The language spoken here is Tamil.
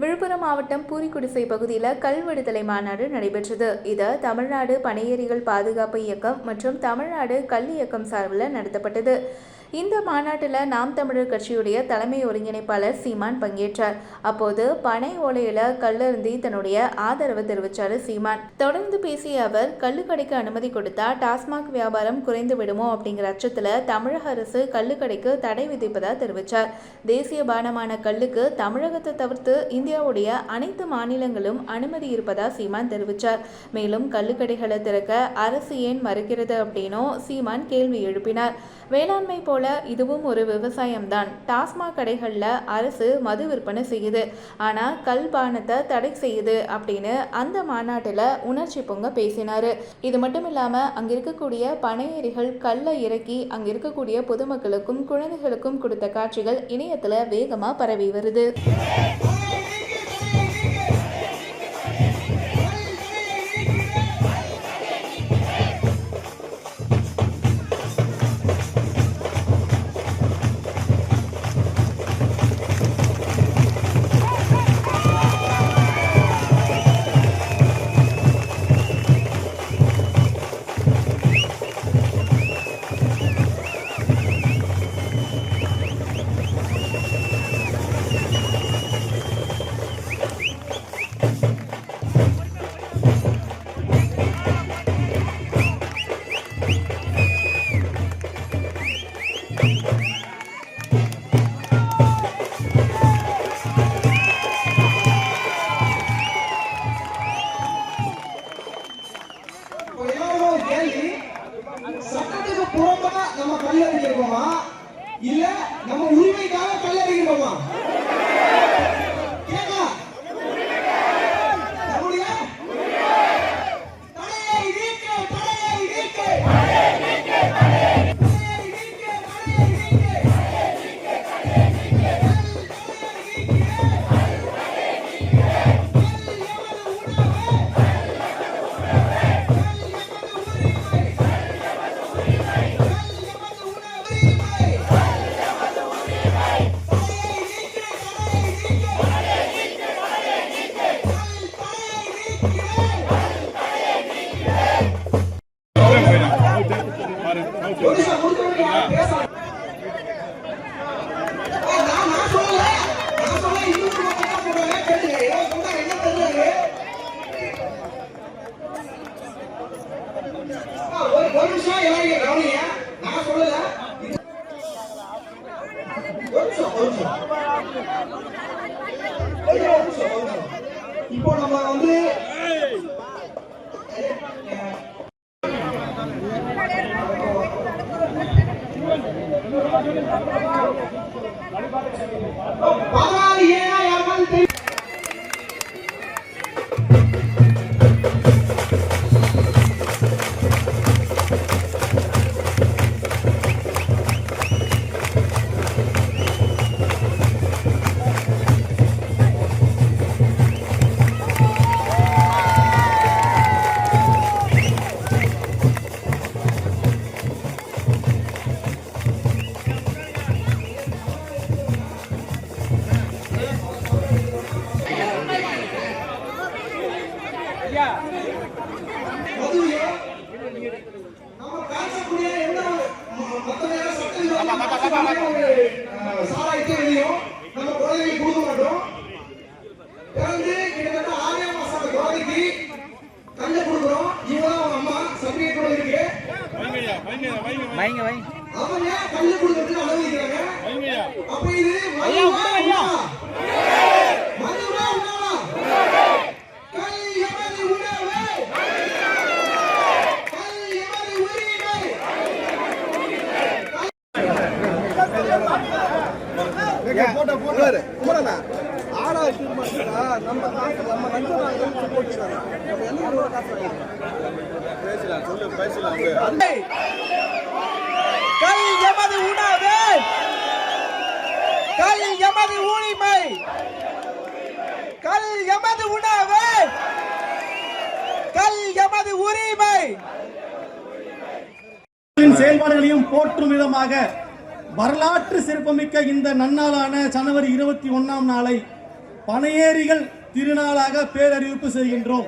விழுப்புரம் மாவட்டம் பூரிக்குடிசை பகுதியில் கல் விடுதலை மாநாடு நடைபெற்றது. இதை தமிழ்நாடு பனையேறிகள் பாதுகாப்பு இயக்கம் மற்றும் தமிழ்நாடு கல் இயக்கம் சார்பில் நடத்தப்பட்டது. இந்த மாநாட்டில் நாம் தமிழர் கட்சியுடைய தலைமை ஒருங்கிணைப்பாளர் சீமான் பங்கேற்றார். அப்போது பனை ஓலையில கல்லருந்தி தன்னுடைய ஆதரவை தெரிவித்தார் சீமான். தொடர்ந்து பேசிய அவர், கள்ளுக்கடைக்கு அனுமதி கொடுத்தா டாஸ்மாக் வியாபாரம் குறைந்து விடுமோ அப்படிங்கிற அச்சத்தில் தமிழக அரசு கள்ளுக்கடைக்கு தடை விதிப்பதாக தெரிவித்தார். தேசிய பானமான கல்லுக்கு தமிழகத்தை தவிர்த்து இந்தியாவுடைய அனைத்து மாநிலங்களும் அனுமதி இருப்பதாக சீமான் தெரிவித்தார். மேலும் கள்ளுக்கடைகளை திறக்க அரசு ஏன் மறுக்கிறது அப்படின்னும் சீமான் கேள்வி எழுப்பினார். வேளாண்மை போல இதுவும் ஒரு விவசாயம்தான். டாஸ்மாக் கடைகளில் அரசு மது விற்பனை செய்யுது, ஆனால் கல் பானத்தை தடை செய்யுது அப்படின்னு அந்த மாநாட்டில் உணர்ச்சி பொங்க பேசினார். இது மட்டும் இல்லாமல் அங்கே இருக்கக்கூடிய பனையேறிகள் கல்லை இறக்கி அங்கே இருக்கக்கூடிய பொதுமக்களுக்கும் குழந்தைகளுக்கும் கொடுத்த காட்சிகள் இணையத்தில் வேகமாக பரவி வருது. சட்டத்துக்கு புறம்பா நம்ம கல்லறிக்கிறோமா இல்ல நம்ம உரிமைக்காக கல்லறிக்கிறோமா? இப்போ நம்ம வந்து சாராயத்தை வெளியும் நம்ம குழந்தைகளுக்கு கொடுக்க மாட்டோம். பிறந்து கிட்டத்தட்ட 6 மாசம் குழந்தைக்கு கண்ணை கொடுக்குறோம். இவதான் அவங்க அம்மா சர்டிபிகேட் கூட இருக்கு. அவங்க கண்ணு கொடுக்கறதுக்கு அனுமதிக்கிறாங்க. அப்ப இது கல் எமது உணவு, கல் எமது உரிமை, கல் எமது உணவு, கல் எமது உரிமை. செயல்பாடுகளையும் போற்றும் விதமாக வரலாற்று சிறப்புமிக்க இந்த நன்னாளான ஜனவரி 21ஆம் நாளை பனையேறிகள் திருநாளாக பேரறிவிப்பு செய்கின்றோம்.